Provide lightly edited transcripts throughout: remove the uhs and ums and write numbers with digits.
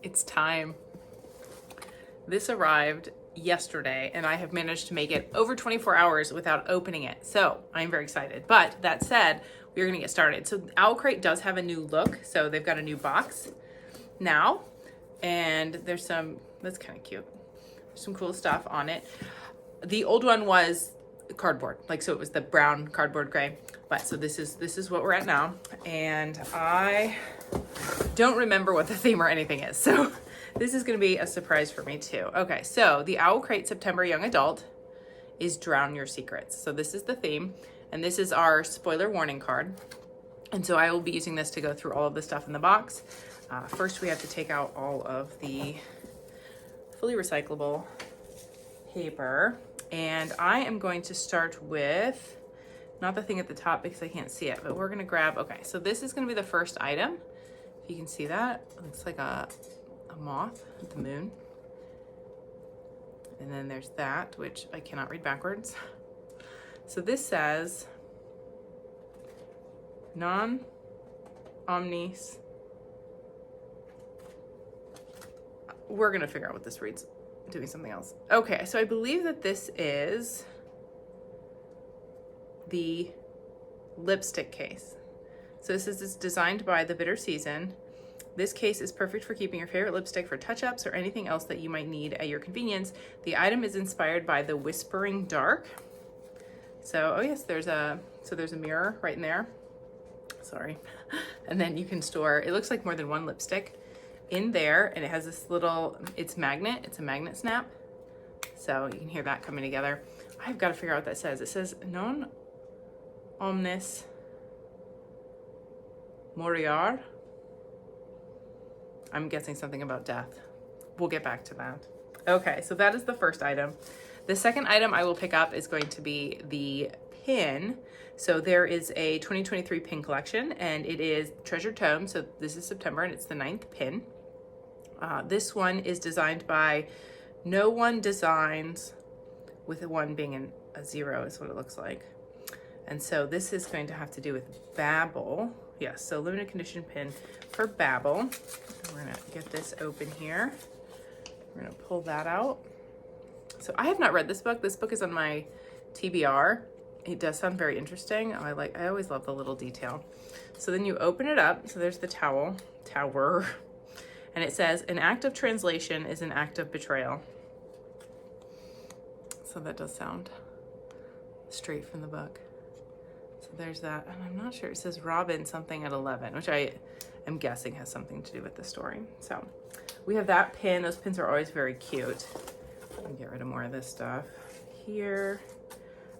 It's time. This arrived yesterday and I have managed to make it over 24 hours without opening it. So I'm very excited. But that said, we're gonna get started. So Owlcrate does have a new look. So they've got a new box now. And there's some, that's kind of cute. There's some cool stuff on it. The old one was cardboard, like, so it was the brown cardboard gray. But so this is what we're at now. And I don't remember what the theme or anything is. So this is gonna be a surprise for me too. Okay, so the Owlcrate September Young Adult is Drown Your Secrets. So this is the theme, and this is our spoiler warning card. And so I will be using this to go through all of the stuff in the box. First, we have to take out all of the fully recyclable paper. And I am going to start with, not the thing at the top because I can't see it, but we're gonna grab, okay, so this is gonna be the first item. If you can see that, it looks like a moth at the moon. And then there's that, which I cannot read backwards. So this says, non omnis. We're gonna figure out what this reads, doing something else. Okay, so I believe that this is the lipstick case. So this is designed by The Bitter Season. This case is perfect for keeping your favorite lipstick for touch-ups or anything else that you might need at your convenience. The item is inspired by the Whispering Dark. So, oh yes, there's a mirror right in there. Sorry. And then you can store, it looks like more than one lipstick in there, and it has this little, it's a magnet snap. So you can hear that coming together. I've got to figure out what that says. It says non omnis moriar. I'm guessing something about death. We'll get back to that. Okay, so that is the first item. The second item I will pick up is going to be the pin. So there is a 2023 pin collection, and it is Treasure Tome. So this is September, and it's the 9th pin. This one is designed by No One Designs, with the one being a 0 is what it looks like. And so this is going to have to do with Babel. Yes, so limited condition pin for Babel. We're gonna get this open here. We're gonna pull that out. So I have not read this book. This book is on my TBR. It does sound very interesting. I always love the little detail. So then you open it up. So there's the tower. And it says, an act of translation is an act of betrayal. So that does sound straight from the book. So there's that. And I'm not sure, it says Robin something at 11, which I am guessing has something to do with the story. So we have that pin. Those pins are always very cute. Let me get rid of more of this stuff here.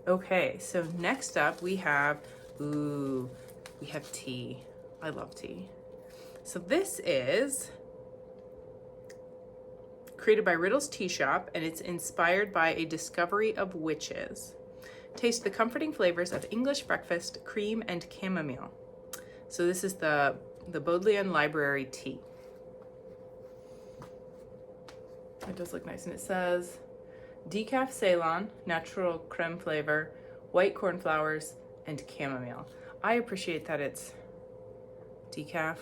Okay, so next up we have tea. I love tea. So this is created by Riddle's Tea Shop, and it's inspired by a discovery of witches. Taste the comforting flavors of English breakfast, cream, and chamomile. So this is the Bodleian Library tea. It does look nice, and it says decaf Ceylon, natural creme flavor, white cornflowers, and chamomile. I appreciate that it's decaf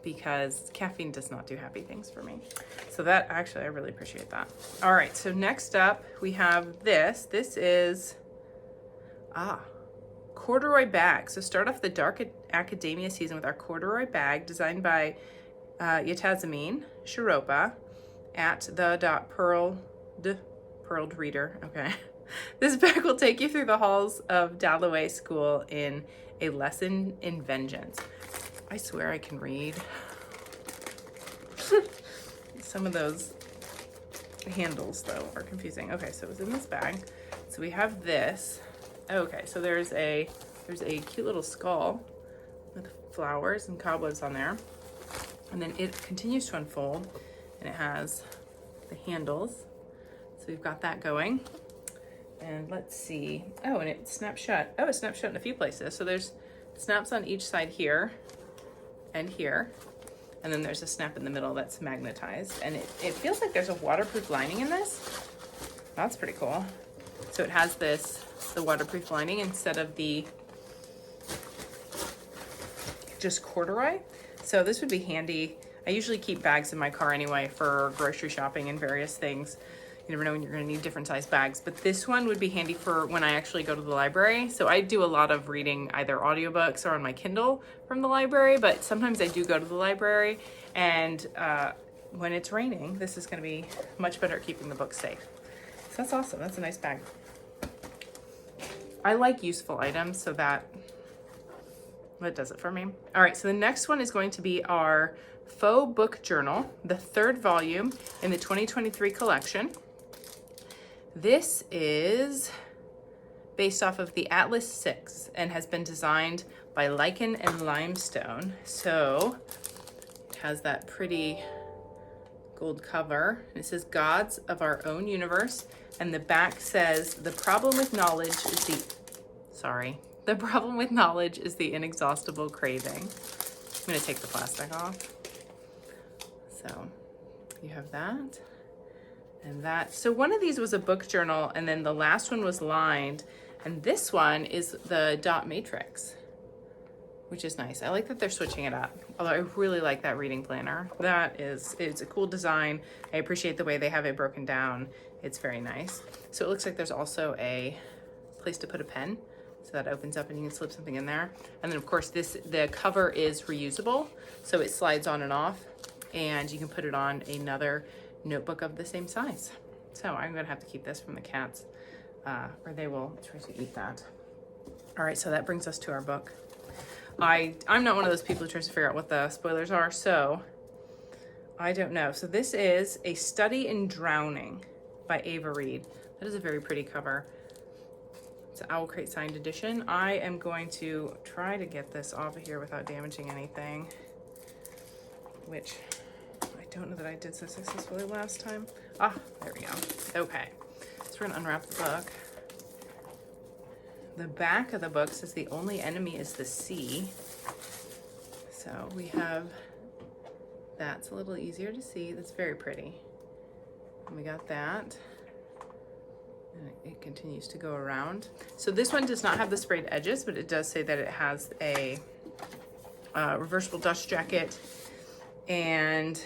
because caffeine does not do happy things for me. So that, actually, I really appreciate that. All right, so next up we have this. This is, corduroy bag. So start off the dark academia season with our corduroy bag designed by Yatazamine Shiropa at the Pearled Reader. Okay. This bag will take you through the halls of Dalloway School in a lesson in vengeance. I swear I can read. Some of those handles though are confusing. Okay, so it's in this bag. So we have this. Okay, so there's a cute little skull with flowers and cobwebs on there. And then it continues to unfold, and it has the handles. So we've got that going. And let's see. Oh, and it snaps shut. Oh, it snaps shut in a few places. So there's snaps on each side here and here. And then there's a snap in the middle that's magnetized. And it feels like there's a waterproof lining in this. That's pretty cool. So it has the waterproof lining instead of the just corduroy. So this would be handy I usually keep bags in my car anyway for grocery shopping and various things. You never know when you're gonna need different size bags, but this one would be handy for when I actually go to the library. So I do a lot of reading, either audiobooks or on my Kindle from the library, but sometimes I do go to the library, and when it's raining, this is gonna be much better at keeping the book safe. So that's awesome, that's a nice bag. I like useful items, so that does it for me. All right, so the next one is going to be our Faux Book Journal, the 3rd volume in the 2023 collection. This is based off of the Atlas 6 and has been designed by Lichen and Limestone. So it has that pretty gold cover. It says Gods of Our Own Universe, and the back says the problem with knowledge is the inexhaustible craving. I'm gonna take the plastic off. So you have that and that. So one of these was a book journal, and then the last one was lined, and this one is the dot matrix, which is nice. I like that they're switching it up, although I really like that reading planner. It's a cool design. I appreciate the way they have it broken down. It's very nice. So it looks like there's also a place to put a pen, so that opens up and you can slip something in there. And then of course the cover is reusable, so it slides on and off, and you can put it on another notebook of the same size. So I'm gonna have to keep this from the cats, or they will try to eat that. All right, so that brings us to our book. I'm not one of those people who tries to figure out what the spoilers are, so I don't know. So this is A Study in Drowning by Ava Reed. That is a very pretty cover. It's an Owlcrate signed edition. I am going to try to get this off of here without damaging anything, which I don't know that I did so successfully last time. Ah, there we go. Okay, so we're gonna unwrap the book. The back of the book says the only enemy is the sea. So we have, that's a little easier to see. That's very pretty. And we got that. And it continues to go around. So this one does not have the sprayed edges, but it does say that it has a reversible dust jacket. And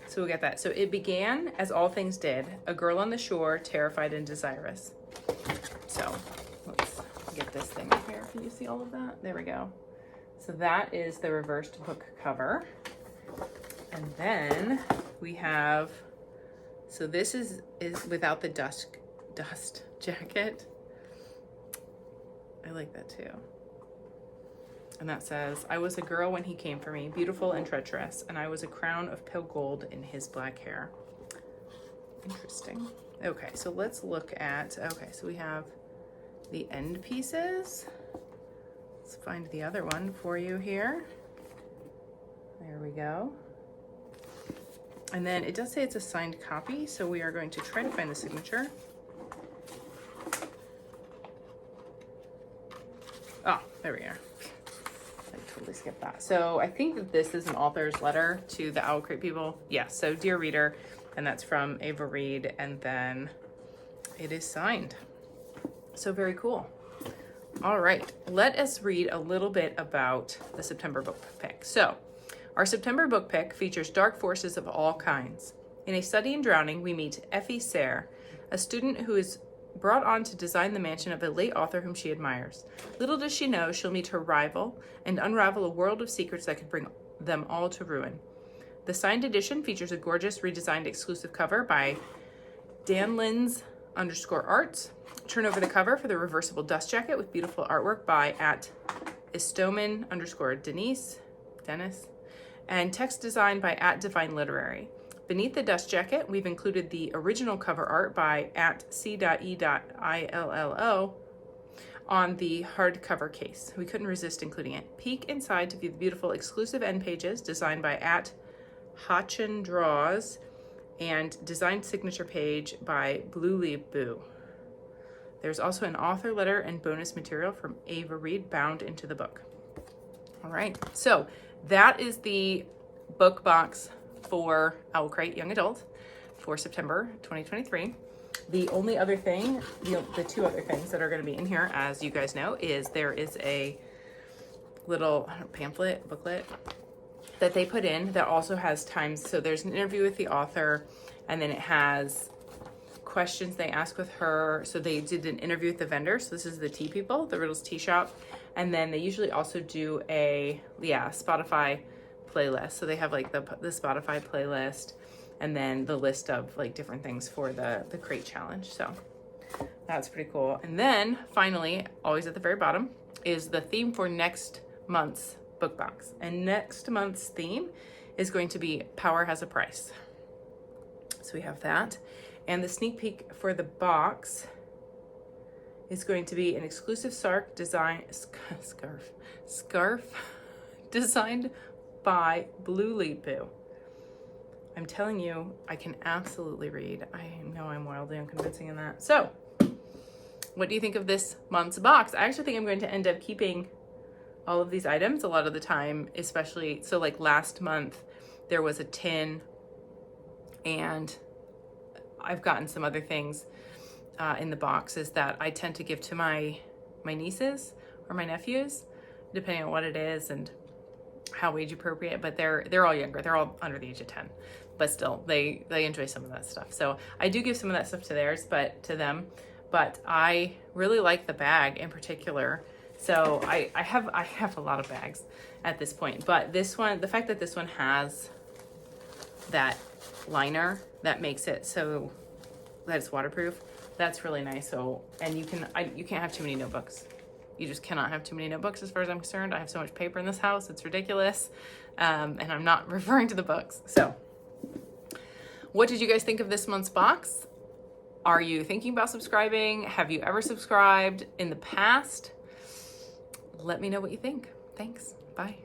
so we got that. So it began as all things did, a girl on the shore, terrified and desirous. So let's get this thing up here. Can you see all of that? There we go. So that is the reversed book cover. And then we have, so this is without the dust jacket. I like that too. And that says, I was a girl when he came for me, beautiful and treacherous, and I was a crown of pale gold in his black hair. Interesting. Okay, so let's look at, okay, so we have the end pieces. Let's find the other one for you here. There we go. And then it does say it's a signed copy, so we are going to try to find the signature. Oh, there we are. I totally skipped that. So I think that this is an author's letter to the Owlcrate people. Yeah, so Dear Reader, and that's from Ava Reed, and then it is signed. So very cool. All right, let us read a little bit about the September book pick. So our September book pick features dark forces of all kinds. In A Study in Drowning, we meet Effie Sayre, a student who is brought on to design the mansion of a late author whom she admires. Little does she know she'll meet her rival and unravel a world of secrets that could bring them all to ruin. The signed edition features a gorgeous redesigned exclusive cover by danlins_arts. Turn over the cover for the reversible dust jacket with beautiful artwork by @istomin_Dennis, and text design by @DivineLiterary. Beneath the dust jacket, we've included the original cover art by @c.e.illo on the hardcover case. We couldn't resist including it. Peek inside to view the beautiful exclusive end pages designed by @HachenDraws and designed signature page by Bluely There's also an author letter and bonus material from Ava Reed bound into the book. All right, so that is the book box for Owlcrate Young Adult for September 2023. The only other thing, the two other things that are going to be in here, as you guys know, is there is a little pamphlet, booklet, that they put in that also has times. So there's an interview with the author, and then it has questions they ask with her. So they did an interview with the vendor. So this is the tea people, the Riddles Tea Shop. And then they usually also do a, Spotify playlist. So they have like the Spotify playlist, and then the list of like different things for the crate challenge. So that's pretty cool. And then finally, always at the very bottom, is the theme for next month's book box. And next month's theme is going to be Power Has a Price. So we have that. And the sneak peek for the box is going to be an exclusive scarf designed by Blue Lead-Poo. I'm telling you, I can absolutely read. I know I'm wildly unconvincing in that. So, what do you think of this month's box? I actually think I'm going to end up keeping all of these items a lot of the time, especially, so like last month, there was a tin, and I've gotten some other things in the boxes that I tend to give to my nieces or my nephews, depending on what it is and how age appropriate, but they're all younger. They're all under the age of 10, but still they enjoy some of that stuff. So I do give some of that stuff to them, but I really like the bag in particular. So I have a lot of bags at this point, but this one, the fact that this one has that liner that makes it so that it's waterproof, that's really nice. So, and you can't have too many notebooks. You just cannot have too many notebooks as far as I'm concerned. I have so much paper in this house, it's ridiculous. And I'm not referring to the books. So what did you guys think of this month's box? Are you thinking about subscribing? Have you ever subscribed in the past? Let me know what you think. Thanks. Bye.